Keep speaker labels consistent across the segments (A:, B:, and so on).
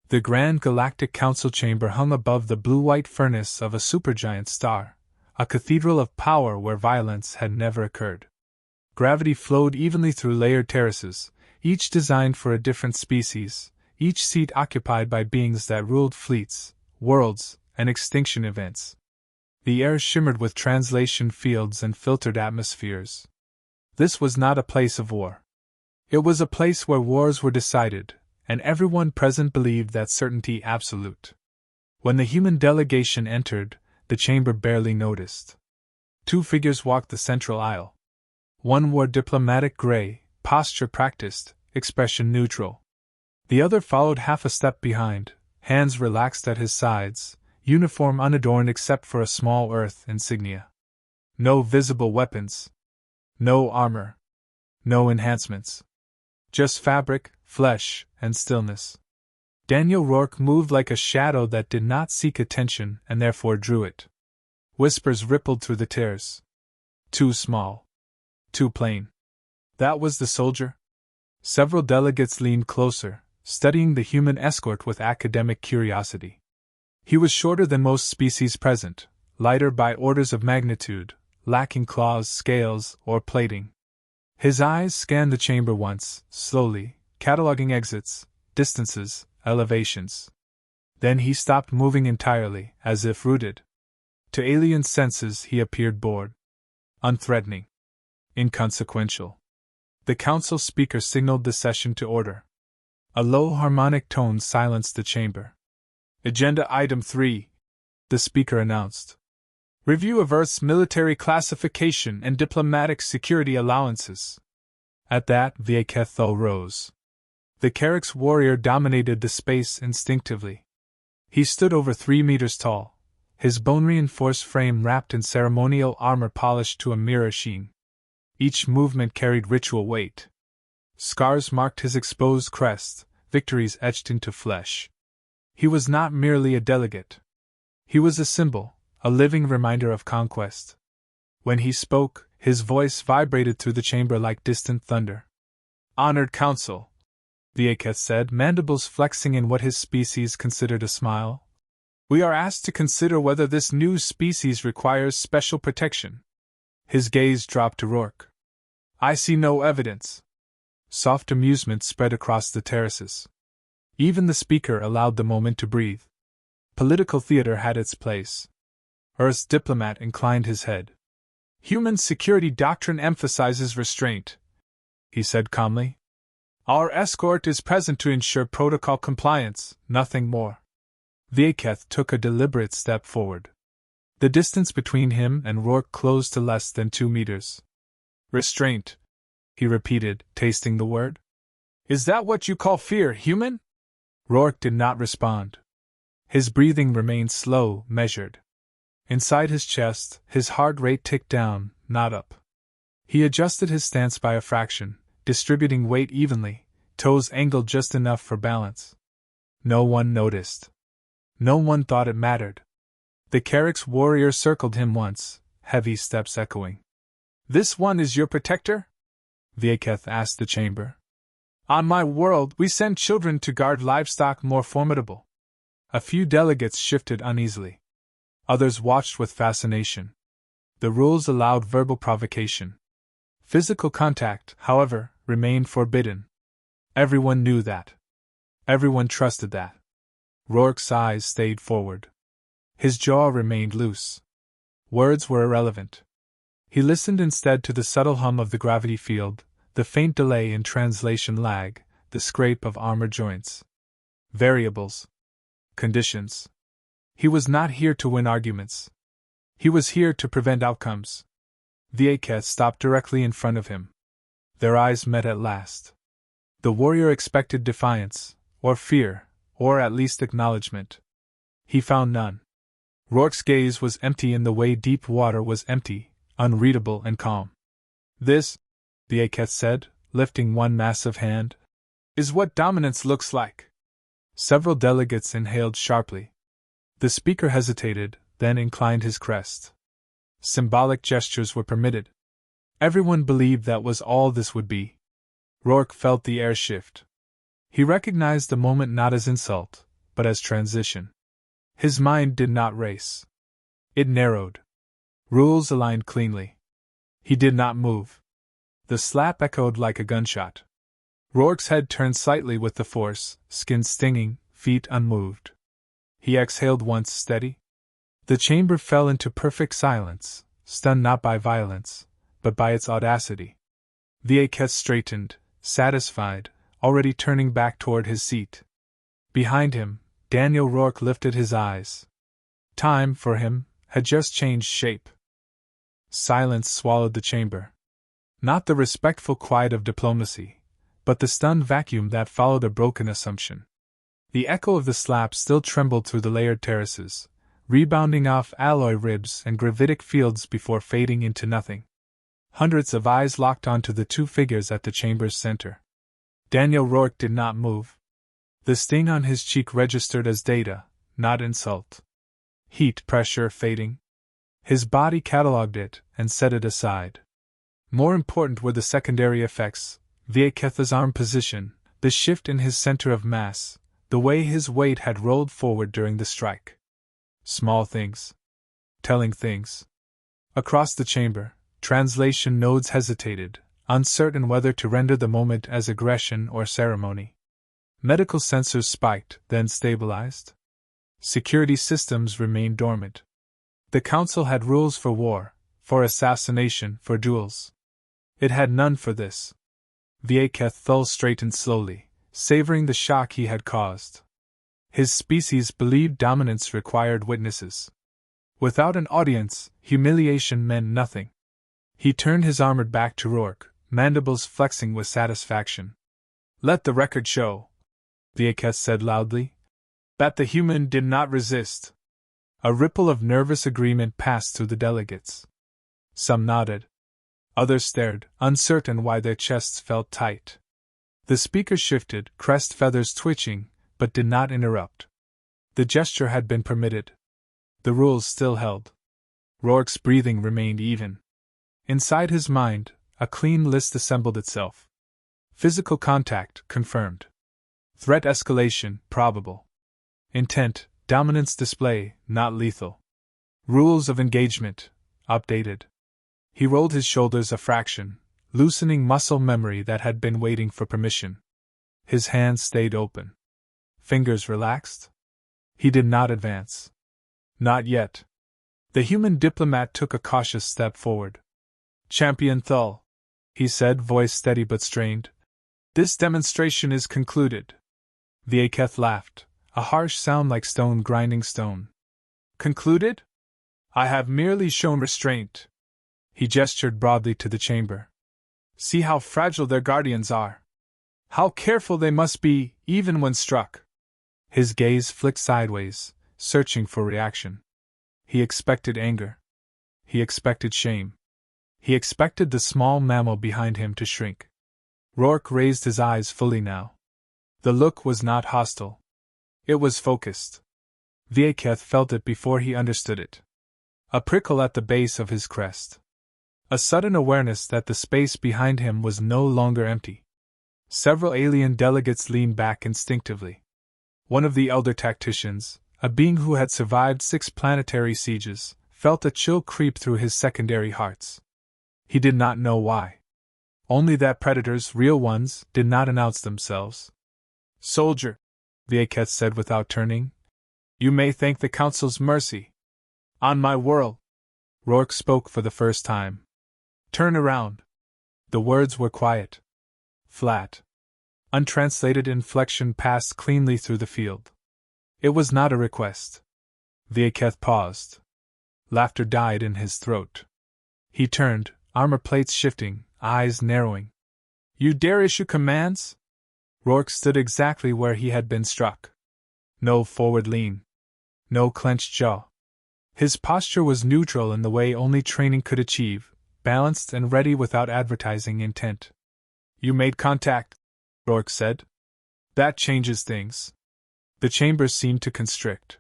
A: The Grand Galactic Council chamber hung above the blue-white furnace of a supergiant star, a cathedral of power where violence had never occurred. Gravity flowed evenly through layered terraces, each designed for a different species, each seat occupied by beings that ruled fleets, worlds, and extinction events. The air shimmered with translation fields and filtered atmospheres. This was not a place of war. It was a place where wars were decided, and everyone present believed that certainty absolute. When the human delegation entered, the chamber barely noticed. Two figures walked the central aisle. One wore diplomatic gray, posture practiced, expression neutral. The other followed half a step behind, hands relaxed at his sides, uniform unadorned except for a small earth insignia. No visible weapons. No armor. No enhancements. Just fabric, flesh, and stillness. Daniel Rourke moved like a shadow that did not seek attention and therefore drew it. Whispers rippled through the terrace. Too small. Too plain. That was the soldier? Several delegates leaned closer, studying the human escort with academic curiosity. He was shorter than most species present, lighter by orders of magnitude, lacking claws, scales, or plating. His eyes scanned the chamber once, slowly, cataloging exits, distances, elevations. Then he stopped moving entirely, as if rooted. To alien senses he appeared bored. Unthreatening. Inconsequential. The council speaker signaled the session to order. A low harmonic tone silenced the chamber. Agenda Item 3, the speaker announced. Review of Earth's military classification and diplomatic security allowances. At that, Vieketho rose. The Carrick's warrior dominated the space instinctively. He stood over 3 meters tall, his bone-reinforced frame wrapped in ceremonial armor polished to a mirror sheen. Each movement carried ritual weight. Scars marked his exposed crest, victories etched into flesh. He was not merely a delegate. He was a symbol, a living reminder of conquest. When he spoke, his voice vibrated through the chamber like distant thunder. Honored Council, Vieketh said, mandibles flexing in what his species considered a smile. We are asked to consider whether this new species requires special protection. His gaze dropped to Rourke. I see no evidence. Soft amusement spread across the terraces. Even the speaker allowed the moment to breathe. Political theater had its place. Earth's diplomat inclined his head. Human security doctrine emphasizes restraint, he said calmly. Our escort is present to ensure protocol compliance, nothing more. Vieketh took a deliberate step forward. The distance between him and Rourke closed to less than 2 meters. Restraint, he repeated, tasting the word. Is that what you call fear, human? Rourke did not respond. His breathing remained slow, measured. Inside his chest, his heart rate ticked down, not up. He adjusted his stance by a fraction, distributing weight evenly, toes angled just enough for balance. No one noticed. No one thought it mattered. The Carrick's warrior circled him once, heavy steps echoing. This one is your protector? Vieketh asked the chamber. On my world, we send children to guard livestock more formidable. A few delegates shifted uneasily. Others watched with fascination. The rules allowed verbal provocation. Physical contact, however, remained forbidden. Everyone knew that. Everyone trusted that. Rourke's eyes stayed forward. His jaw remained loose. Words were irrelevant. He listened instead to the subtle hum of the gravity field, the faint delay in translation lag, the scrape of armor joints. Variables. Conditions. He was not here to win arguments. He was here to prevent outcomes. Vieketh stopped directly in front of him. Their eyes met at last. The warrior expected defiance, or fear, or at least acknowledgement. He found none. Rourke's gaze was empty in the way deep water was empty, unreadable and calm. This, Vieketh said, lifting one massive hand, is what dominance looks like. Several delegates inhaled sharply. The speaker hesitated, then inclined his crest. Symbolic gestures were permitted. Everyone believed that was all this would be. Rourke felt the air shift. He recognized the moment not as insult, but as transition. His mind did not race. It narrowed. Rules aligned cleanly. He did not move. The slap echoed like a gunshot. Rourke's head turned slightly with the force, skin stinging, feet unmoved. He exhaled once, steady. The chamber fell into perfect silence, stunned not by violence, but by its audacity. Vieketh straightened, satisfied, already turning back toward his seat. Behind him, Daniel Rourke lifted his eyes. Time, for him, had just changed shape. Silence swallowed the chamber. Not the respectful quiet of diplomacy, but the stunned vacuum that followed a broken assumption. The echo of the slap still trembled through the layered terraces, rebounding off alloy ribs and gravitic fields before fading into nothing. Hundreds of eyes locked onto the two figures at the chamber's center. Daniel Rourke did not move. The sting on his cheek registered as data, not insult. Heat pressure fading. His body catalogued it and set it aside. More important were the secondary effects: Vieketh's arm position, the shift in his center of mass, the way his weight had rolled forward during the strike. Small things. Telling things. Across the chamber, translation nodes hesitated, uncertain whether to render the moment as aggression or ceremony. Medical sensors spiked, then stabilized. Security systems remained dormant. The Council had rules for war, for assassination, for duels. It had none for this. Vieketh Thul straightened slowly, savoring the shock he had caused. His species believed dominance required witnesses. Without an audience, humiliation meant nothing. He turned his armored back to Rourke, mandibles flexing with satisfaction. "Let the record show," Vieketh said loudly, "that the human did not resist." A ripple of nervous agreement passed through the delegates. Some nodded. Others stared, uncertain why their chests felt tight. The speaker shifted, crest feathers twitching, but did not interrupt. The gesture had been permitted. The rules still held. Rourke's breathing remained even. Inside his mind, a clean list assembled itself. Physical contact, confirmed. Threat escalation, probable. Intent, dominance display, not lethal. Rules of engagement, updated. He rolled his shoulders a fraction, loosening muscle memory that had been waiting for permission. His hands stayed open. Fingers relaxed. He did not advance. Not yet. The human diplomat took a cautious step forward. "Champion Thul," he said, voice steady but strained, "this demonstration is concluded." Vieketh laughed, a harsh sound like stone grinding stone. "Concluded? I have merely shown restraint." He gestured broadly to the chamber. "See how fragile their guardians are. How careful they must be, even when struck." His gaze flicked sideways, searching for reaction. He expected anger. He expected shame. He expected the small mammal behind him to shrink. Rourke raised his eyes fully now. The look was not hostile. It was focused. Vieketh felt it before he understood it. A prickle at the base of his crest. A sudden awareness that the space behind him was no longer empty. Several alien delegates leaned back instinctively. One of the elder tacticians, a being who had survived 6 planetary sieges, felt a chill creep through his secondary hearts. He did not know why. Only that predators, real ones, did not announce themselves. "Soldier," Vieketh said without turning, "you may thank the Council's mercy. On my world." Rourke spoke for the first time. "Turn around." The words were quiet. Flat. Untranslated inflection passed cleanly through the field. It was not a request. Vieketh paused. Laughter died in his throat. He turned, armor plates shifting, eyes narrowing. "You dare issue commands?" Rourke stood exactly where he had been struck. No forward lean. No clenched jaw. His posture was neutral in the way only training could achieve, balanced and ready without advertising intent. "You made contact," Rourke said. "That changes things." The chamber seemed to constrict.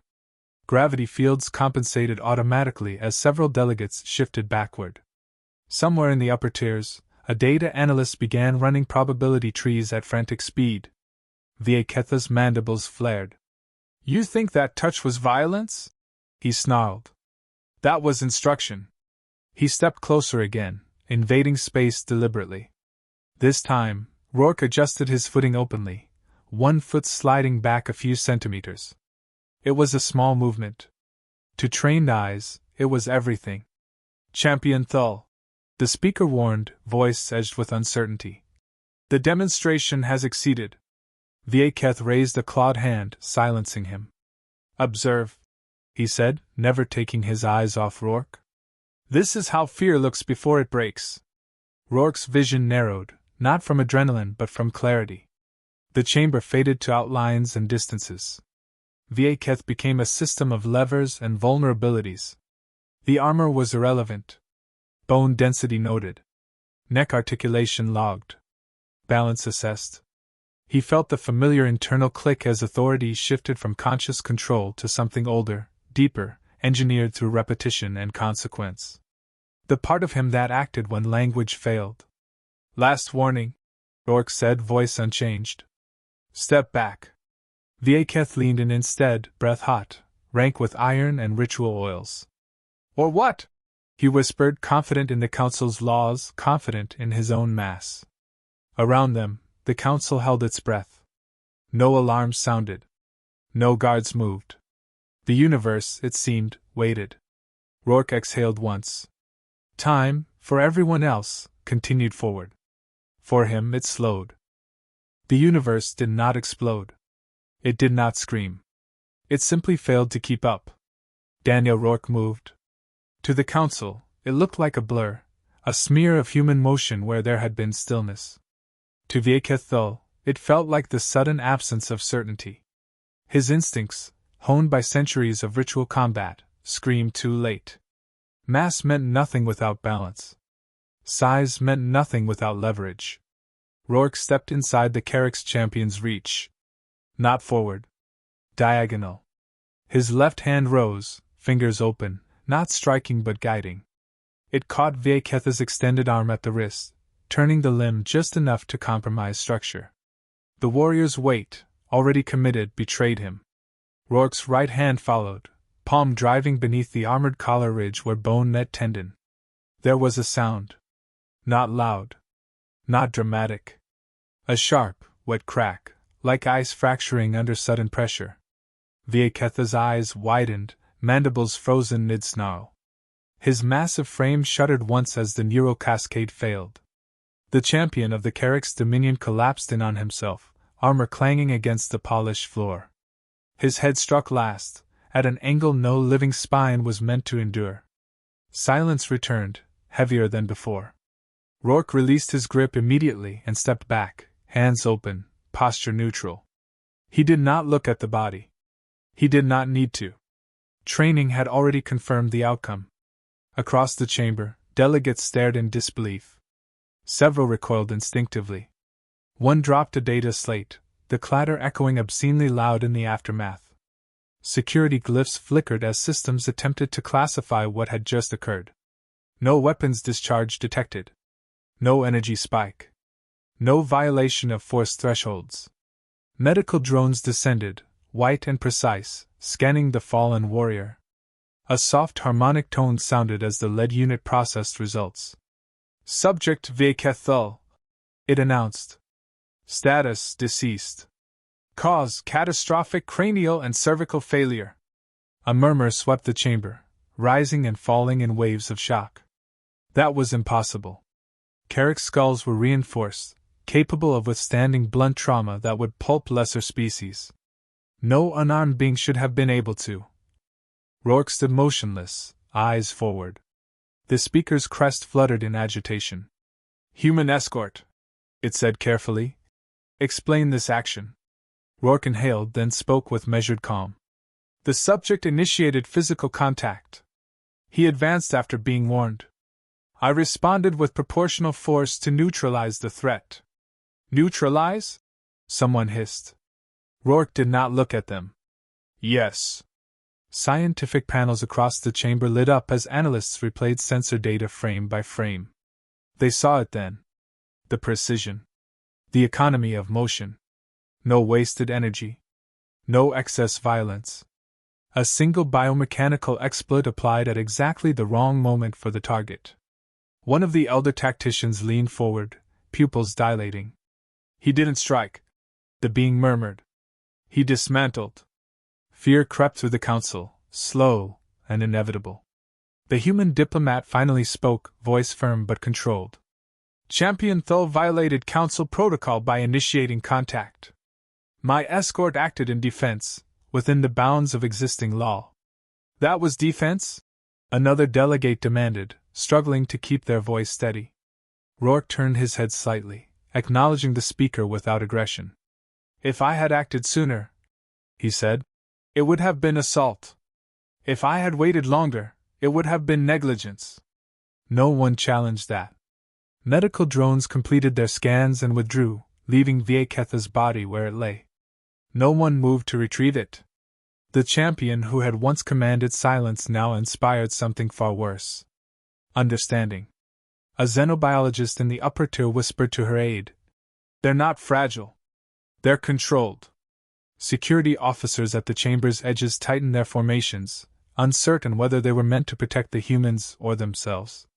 A: Gravity fields compensated automatically as several delegates shifted backward. Somewhere in the upper tiers, a data analyst began running probability trees at frantic speed. Vieketh's mandibles flared. You think that touch was violence? He snarled. That was instruction. He stepped closer again, invading space deliberately. This time, Rourke adjusted his footing openly, one foot sliding back a few centimeters. It was a small movement. To trained eyes, it was everything. Champion Thull, the speaker warned, voice edged with uncertainty. The demonstration has exceeded. Vieketh raised a clawed hand, silencing him. Observe, he said, never taking his eyes off Rourke. This is how fear looks before it breaks. Rourke's vision narrowed, not from adrenaline but from clarity. The chamber faded to outlines and distances. Vieketh became a system of levers and vulnerabilities. The armor was irrelevant. Bone density noted. Neck articulation logged. Balance assessed. He felt the familiar internal click as authority shifted from conscious control to something older, deeper, engineered through repetition and consequence. The part of him that acted when language failed. Last warning, Rourke said, voice unchanged. Step back. Vieketh leaned in instead, breath hot, rank with iron and ritual oils. Or what? He whispered, confident in the Council's laws, confident in his own mass. Around them, the Council held its breath. No alarms sounded. No guards moved. The universe, it seemed, waited. Rourke exhaled once. Time, for everyone else, continued forward. For him, it slowed. The universe did not explode. It did not scream. It simply failed to keep up. Daniel Rourke moved. To the Council, it looked like a blur, a smear of human motion where there had been stillness. To Vieketh Thull, it felt like the sudden absence of certainty. His instincts, honed by centuries of ritual combat, screamed too late. Mass meant nothing without balance. Size meant nothing without leverage. Rourke stepped inside the Carrick's champion's reach. Not forward. Diagonal. His left hand rose, fingers open, not striking but guiding. It caught Vieketh's extended arm at the wrist, turning the limb just enough to compromise structure. The warrior's weight, already committed, betrayed him. Rourke's right hand followed, palm driving beneath the armored collar ridge where bone met tendon. There was a sound. Not loud. Not dramatic. A sharp, wet crack, like ice fracturing under sudden pressure. Vieketh's eyes widened, mandibles frozen mid-snarl. His massive frame shuddered once as the neural cascade failed. The champion of the Carrick's dominion collapsed in on himself, armor clanging against the polished floor. His head struck last, at an angle no living spine was meant to endure. Silence returned, heavier than before. Rourke released his grip immediately and stepped back, hands open, posture neutral. He did not look at the body. He did not need to. Training had already confirmed the outcome. Across the chamber, delegates stared in disbelief. Several recoiled instinctively. One dropped a data slate, the clatter echoing obscenely loud in the aftermath. Security glyphs flickered as systems attempted to classify what had just occurred. No weapons discharge detected. No energy spike. No violation of force thresholds. Medical drones descended, white and precise, scanning the fallen warrior. A soft harmonic tone sounded as the lead unit processed results. Subject Vieketh Thull, it announced. Status deceased. Cause catastrophic cranial and cervical failure. A murmur swept the chamber, rising and falling in waves of shock. That was impossible. Carrick's skulls were reinforced, capable of withstanding blunt trauma that would pulp lesser species. No unarmed being should have been able to. Rourke stood motionless, eyes forward. The speaker's crest fluttered in agitation. Human escort, it said carefully. Explain this action. Rourke inhaled, then spoke with measured calm. The subject initiated physical contact. He advanced after being warned. I responded with proportional force to neutralize the threat. Neutralize? Someone hissed. Rourke did not look at them. Yes. Scientific panels across the chamber lit up as analysts replayed sensor data frame by frame. They saw it then. The precision. The economy of motion. No wasted energy. No excess violence. A single biomechanical exploit applied at exactly the wrong moment for the target. One of the elder tacticians leaned forward, pupils dilating. He didn't strike, the being murmured. He dismantled. Fear crept through the council, slow and inevitable. The human diplomat finally spoke, voice firm but controlled. Champion Thull violated council protocol by initiating contact. My escort acted in defense, within the bounds of existing law. That was defense? Another delegate demanded, struggling to keep their voice steady. Rourke turned his head slightly, acknowledging the speaker without aggression. If I had acted sooner, he said, it would have been assault. If I had waited longer, it would have been negligence. No one challenged that. Medical drones completed their scans and withdrew, leaving Vieketha's body where it lay. No one moved to retrieve it. The champion who had once commanded silence now inspired something far worse. Understanding. A xenobiologist in the upper tier whispered to her aide. They're not fragile. They're controlled. Security officers at the chamber's edges tightened their formations, uncertain whether they were meant to protect the humans or themselves.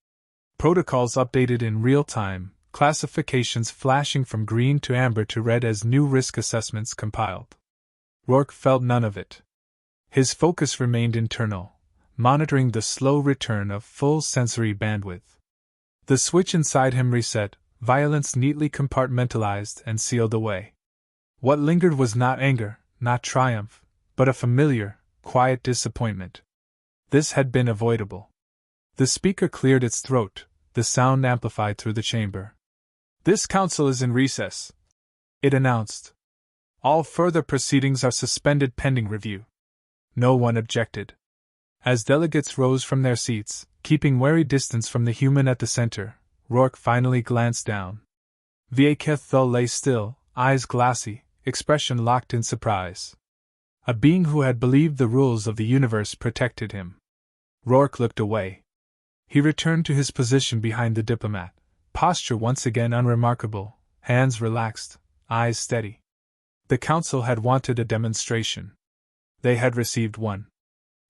A: Protocols updated in real time, classifications flashing from green to amber to red as new risk assessments compiled. Rourke felt none of it. His focus remained internal, monitoring the slow return of full sensory bandwidth. The switch inside him reset, violence neatly compartmentalized and sealed away. What lingered was not anger, not triumph, but a familiar, quiet disappointment. This had been avoidable. The speaker cleared its throat, the sound amplified through the chamber. This council is in recess, it announced. All further proceedings are suspended pending review. No one objected. As delegates rose from their seats, keeping wary distance from the human at the center, Rourke finally glanced down. Vieketha lay still, eyes glassy, expression locked in surprise. A being who had believed the rules of the universe protected him. Rourke looked away. He returned to his position behind the diplomat, posture once again unremarkable, hands relaxed, eyes steady. The council had wanted a demonstration. They had received one.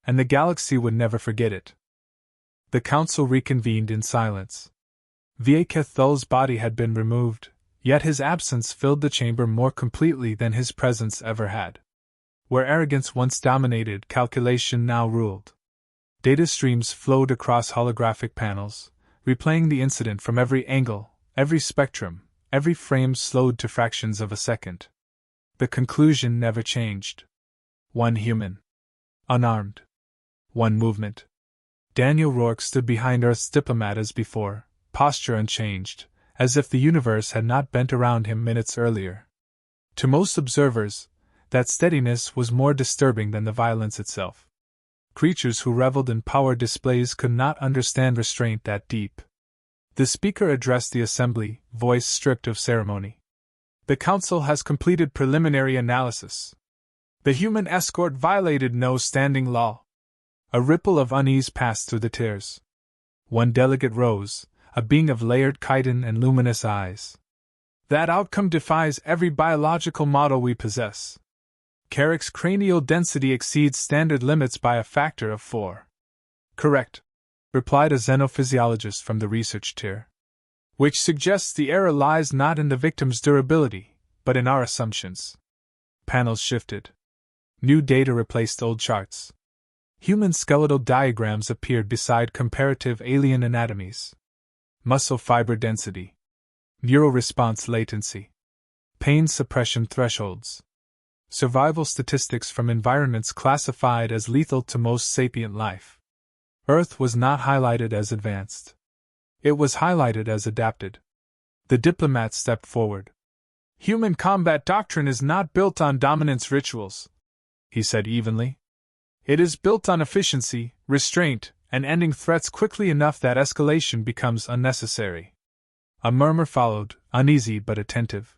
A: And the galaxy would never forget it. The council reconvened in silence. Vieketha's body had been removed, yet his absence filled the chamber more completely than his presence ever had. Where arrogance once dominated, calculation now ruled. Data streams flowed across holographic panels, replaying the incident from every angle, every spectrum, every frame slowed to fractions of a second. The conclusion never changed. One human. Unarmed. One movement. Daniel Rourke stood behind Earth's diplomat as before, posture unchanged, as if the universe had not bent around him minutes earlier. To most observers, that steadiness was more disturbing than the violence itself. Creatures who reveled in power displays could not understand restraint that deep. The speaker addressed the assembly, voice stripped of ceremony. The council has completed preliminary analysis. The human escort violated no standing law. A ripple of unease passed through the tiers. One delegate rose, a being of layered chitin and luminous eyes. That outcome defies every biological model we possess. Carrick's cranial density exceeds standard limits by a factor of 4. Correct, replied a xenophysiologist from the research tier. Which suggests the error lies not in the victim's durability, but in our assumptions. Panels shifted. New data replaced old charts. Human skeletal diagrams appeared beside comparative alien anatomies. Muscle fiber density. Neural response latency. Pain suppression thresholds. Survival statistics from environments classified as lethal to most sapient life. Earth was not highlighted as advanced. It was highlighted as adapted. The diplomat stepped forward. Human combat doctrine is not built on dominance rituals, he said evenly. It is built on efficiency, restraint, and ending threats quickly enough that escalation becomes unnecessary. A murmur followed, uneasy but attentive.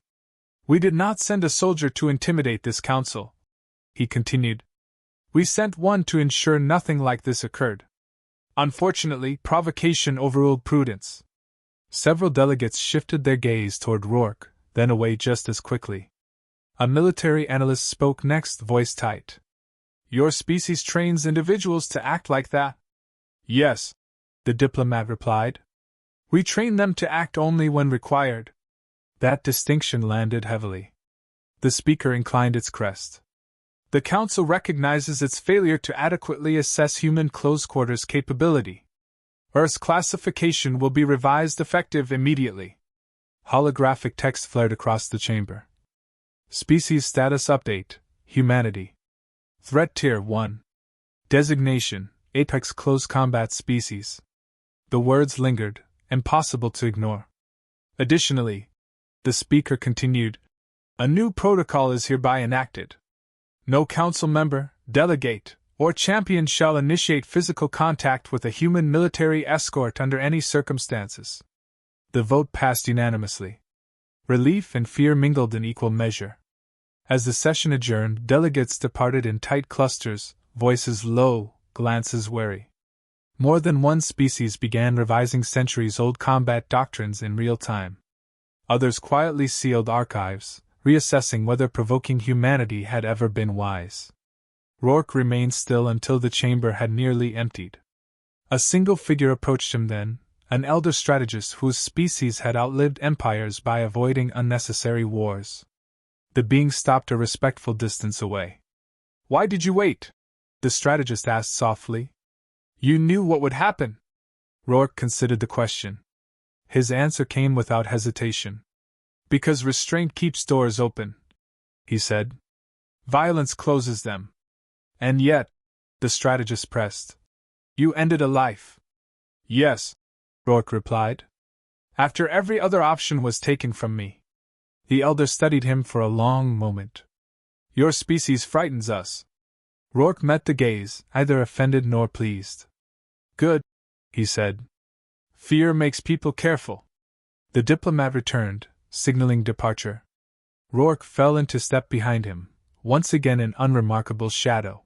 A: We did not send a soldier to intimidate this council, he continued. We sent one to ensure nothing like this occurred. Unfortunately, provocation overruled prudence. Several delegates shifted their gaze toward Rourke, then away just as quickly. A military analyst spoke next, voice tight. Your species trains individuals to act like that? Yes, the diplomat replied. We train them to act only when required. That distinction landed heavily. The speaker inclined its crest. The Council recognizes its failure to adequately assess human close-quarters capability. Earth's classification will be revised effective immediately. Holographic text flared across the chamber. Species status update, humanity. Threat tier 1. Designation, apex close combat species. The words lingered, impossible to ignore. Additionally, the speaker continued, a new protocol is hereby enacted. No council member, delegate, or champion shall initiate physical contact with a human military escort under any circumstances. The vote passed unanimously. Relief and fear mingled in equal measure. As the session adjourned, delegates departed in tight clusters, voices low, glances wary. More than one species began revising centuries-old combat doctrines in real time. Others quietly sealed archives, reassessing whether provoking humanity had ever been wise. Rourke remained still until the chamber had nearly emptied. A single figure approached him then, an elder strategist whose species had outlived empires by avoiding unnecessary wars. The being stopped a respectful distance away. Why did you wait? The strategist asked softly. You knew what would happen. Rourke considered the question. His answer came without hesitation. Because restraint keeps doors open, he said. Violence closes them. And yet, the strategist pressed. You ended a life. Yes, Rourke replied. After every other option was taken from me. The elder studied him for a long moment. Your species frightens us. Rourke met the gaze, neither offended nor pleased. Good, he said. Fear makes people careful. The diplomat returned, signaling departure. Rourke fell into step behind him, once again in unremarkable shadow.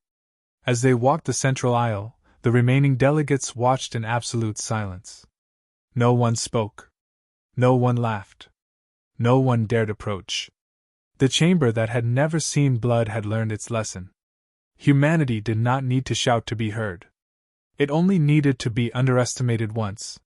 A: As they walked the central aisle, the remaining delegates watched in absolute silence. No one spoke. No one laughed. No one dared approach. The chamber that had never seen blood had learned its lesson. Humanity did not need to shout to be heard. It only needed to be underestimated once.